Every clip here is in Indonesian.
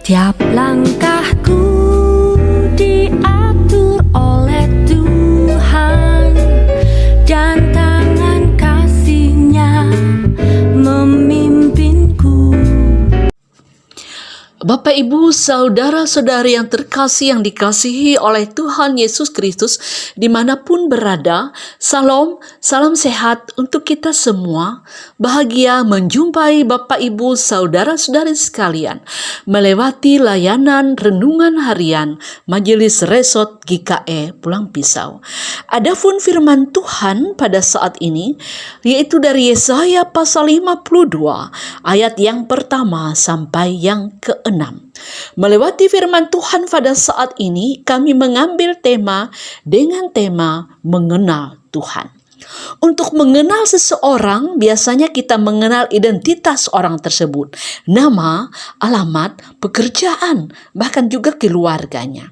Tiap langkahku diatur oleh Tuhan, dan tangan kasih-Nya memimpinku. Bapak, Ibu, saudara-saudari yang terkasih yang dikasihi oleh Tuhan Yesus Kristus dimanapun berada, salam sehat untuk kita semua. Bahagia menjumpai Bapak, Ibu, saudara-saudari sekalian melewati layanan renungan harian Majelis Resort GKE Pulang Pisau. Adapun firman Tuhan pada saat ini yaitu dari Yesaya pasal 52 ayat yang pertama sampai yang ke-6. Melewati firman Tuhan pada saat ini, kami mengambil tema dengan tema mengenal Tuhan. Untuk mengenal seseorang, biasanya kita mengenal identitas orang tersebut, nama, alamat, pekerjaan, bahkan juga keluarganya.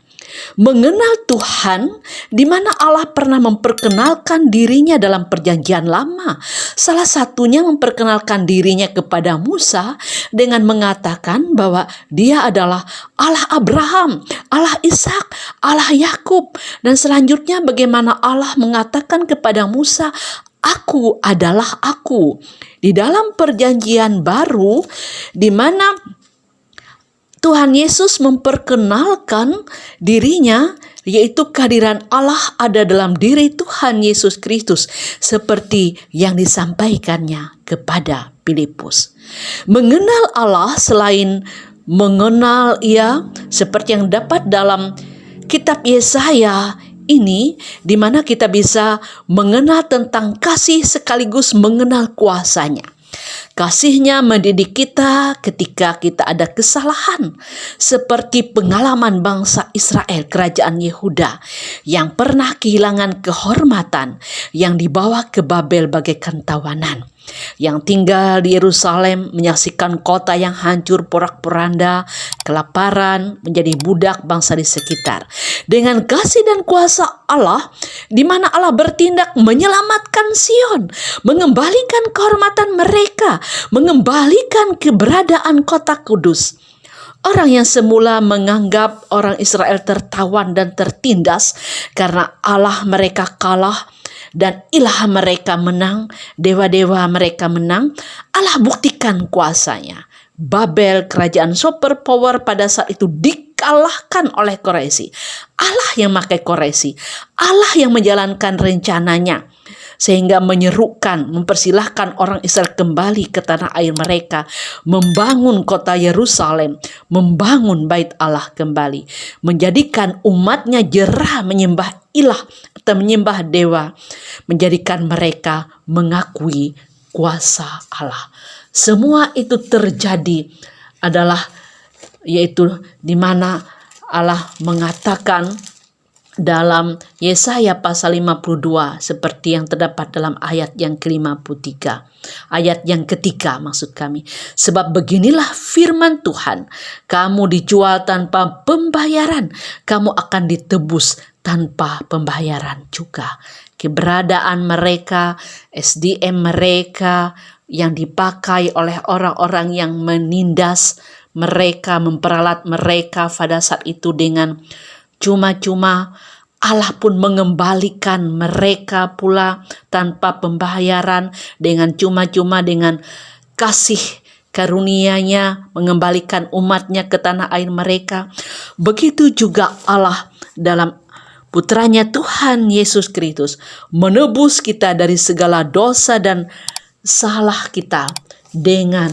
Mengenal Tuhan, di mana Allah pernah memperkenalkan dirinya dalam perjanjian lama. Salah satunya memperkenalkan dirinya kepada Musa dengan mengatakan bahwa Dia adalah Allah Abraham, Allah Ishak, Allah Yakub. Dan selanjutnya bagaimana Allah mengatakan kepada Musa, Aku adalah Aku. Di dalam perjanjian baru, di mana Tuhan Yesus memperkenalkan dirinya, yaitu kehadiran Allah ada dalam diri Tuhan Yesus Kristus, seperti yang disampaikannya kepada Filipus. Mengenal Allah selain mengenal Ia, seperti yang dapat dalam kitab Yesaya ini, di mana kita bisa mengenal tentang kasih sekaligus mengenal kuasa-Nya. Kasih-Nya mendidik kita ketika kita ada kesalahan, seperti pengalaman bangsa Israel, kerajaan Yehuda yang pernah kehilangan kehormatan, yang dibawa ke Babel bagaikan tawanan, yang tinggal di Yerusalem menyaksikan kota yang hancur porak-poranda, kelaparan, menjadi budak bangsa di sekitar. Dengan kasih dan kuasa Allah, di mana Allah bertindak menyelamatkan Sion, mengembalikan kehormatan mereka, mengembalikan keberadaan kota kudus. Orang yang semula menganggap orang Israel tertawan dan tertindas karena Allah mereka kalah dan ilah mereka menang, dewa-dewa mereka menang, Allah buktikan kuasa-Nya. Babel, kerajaan superpower pada saat itu dikalahkan oleh Quraisy. Allah yang memakai Quraisy, Allah yang menjalankan rencananya, sehingga menyerukan, mempersilahkan orang Israel kembali ke tanah air mereka, membangun kota Yerusalem, membangun bait Allah kembali, menjadikan umatnya jerah menyembah ilah atau menyembah dewa, menjadikan mereka mengakui kuasa Allah. Semua itu terjadi adalah yaitu di mana Allah mengatakan dalam Yesaya pasal 52 seperti yang terdapat dalam ayat yang ke-53. Ayat yang ketiga maksud kami. Sebab beginilah firman Tuhan, kamu dijual tanpa pembayaran, kamu akan ditebus tanpa pembayaran juga. Keberadaan mereka, SDM mereka yang dipakai oleh orang-orang yang menindas mereka, memperalat mereka pada saat itu dengan cuma-cuma, Allah pun mengembalikan mereka pula tanpa pembayaran dengan cuma-cuma, dengan kasih karunia-Nya mengembalikan umat-Nya ke tanah air mereka. Begitu juga Allah dalam putranya Tuhan Yesus Kristus menebus kita dari segala dosa dan salah kita dengan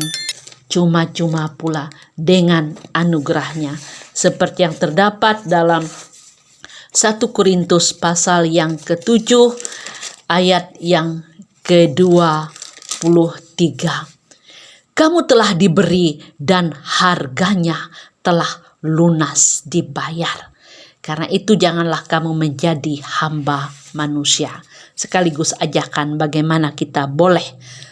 cuma-cuma pula, dengan anugerah-Nya, seperti yang terdapat dalam 1 Korintus pasal yang ke-7 ayat yang ke-23. Kamu telah diberi dan harganya telah lunas dibayar. Karena itu janganlah kamu menjadi hamba manusia. Sekaligus ajakan bagaimana kita boleh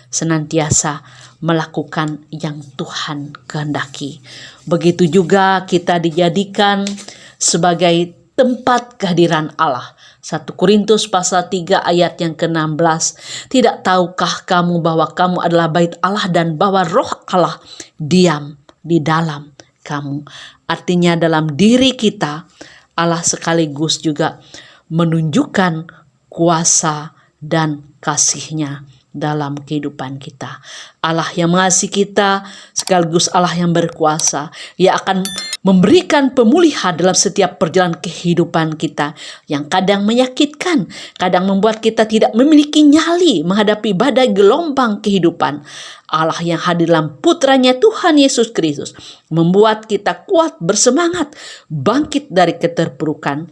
senantiasa melakukan yang Tuhan kehendaki. Begitu juga kita dijadikan sebagai tempat kehadiran Allah. 1 Korintus pasal 3 ayat yang ke-16. Tidak tahukah kamu bahwa kamu adalah bait Allah dan bahwa roh Allah diam di dalam kamu. Artinya dalam diri kita Allah sekaligus juga menunjukkan kuasa dan kasih-Nya dalam kehidupan kita. Allah yang mengasihi kita sekaligus Allah yang berkuasa. Ia akan memberikan pemulihan dalam setiap perjalanan kehidupan kita yang kadang menyakitkan, kadang membuat kita tidak memiliki nyali menghadapi badai gelombang kehidupan. Allah yang hadir dalam putranya Tuhan Yesus Kristus membuat kita kuat, bersemangat, bangkit dari keterpurukan.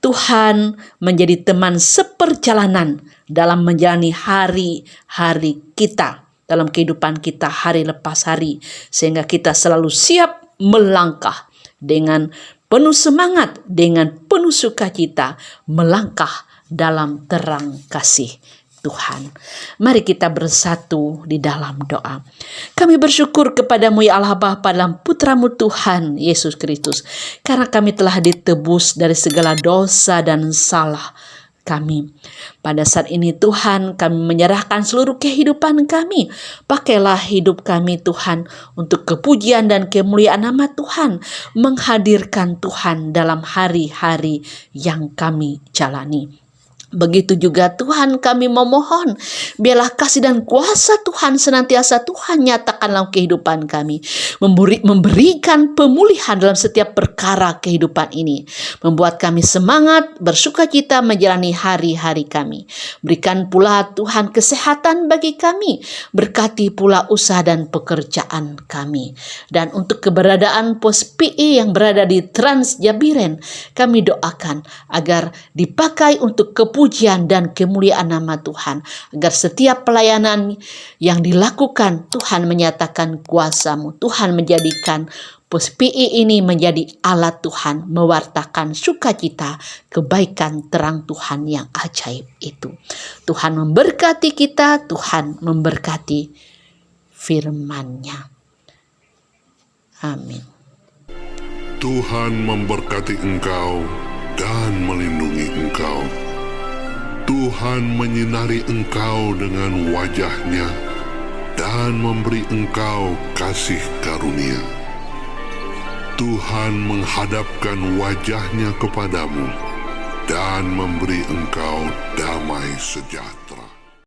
Tuhan menjadi teman seperjalanan dalam menjalani hari-hari kita, dalam kehidupan kita hari lepas hari, sehingga kita selalu siap melangkah dengan penuh semangat, dengan penuh sukacita, melangkah dalam terang kasih Tuhan. Mari kita bersatu di dalam doa. Kami bersyukur kepadamu ya Allah Bapa dalam putramu Tuhan Yesus Kristus, karena kami telah ditebus dari segala dosa dan salah kami. Pada saat ini Tuhan, kami menyerahkan seluruh kehidupan kami. Pakailah hidup kami Tuhan untuk kepujian dan kemuliaan nama Tuhan, menghadirkan Tuhan dalam hari-hari yang kami jalani. Begitu juga Tuhan, kami memohon biarlah kasih dan kuasa Tuhan senantiasa Tuhan nyatakan dalam kehidupan kami, memberikan pemulihan dalam setiap perkara kehidupan ini, membuat kami semangat bersukacita menjalani hari-hari kami. Berikan pula Tuhan kesehatan bagi kami, berkati pula usaha dan pekerjaan kami. Dan untuk keberadaan Pos PI yang berada di Trans Jabiren, kami doakan agar dipakai untuk pujian dan kemuliaan nama Tuhan, agar setiap pelayanan yang dilakukan Tuhan menyatakan kuasa-Mu. Tuhan menjadikan Pos PI ini menjadi alat Tuhan, mewartakan sukacita, kebaikan terang Tuhan yang ajaib itu. Tuhan memberkati kita, Tuhan memberkati firman-Nya. Amin. Tuhan memberkati engkau dan melindungi engkau. Tuhan menyinari engkau dengan wajah-Nya dan memberi engkau kasih karunia. Tuhan menghadapkan wajah-Nya kepadamu dan memberi engkau damai sejahtera.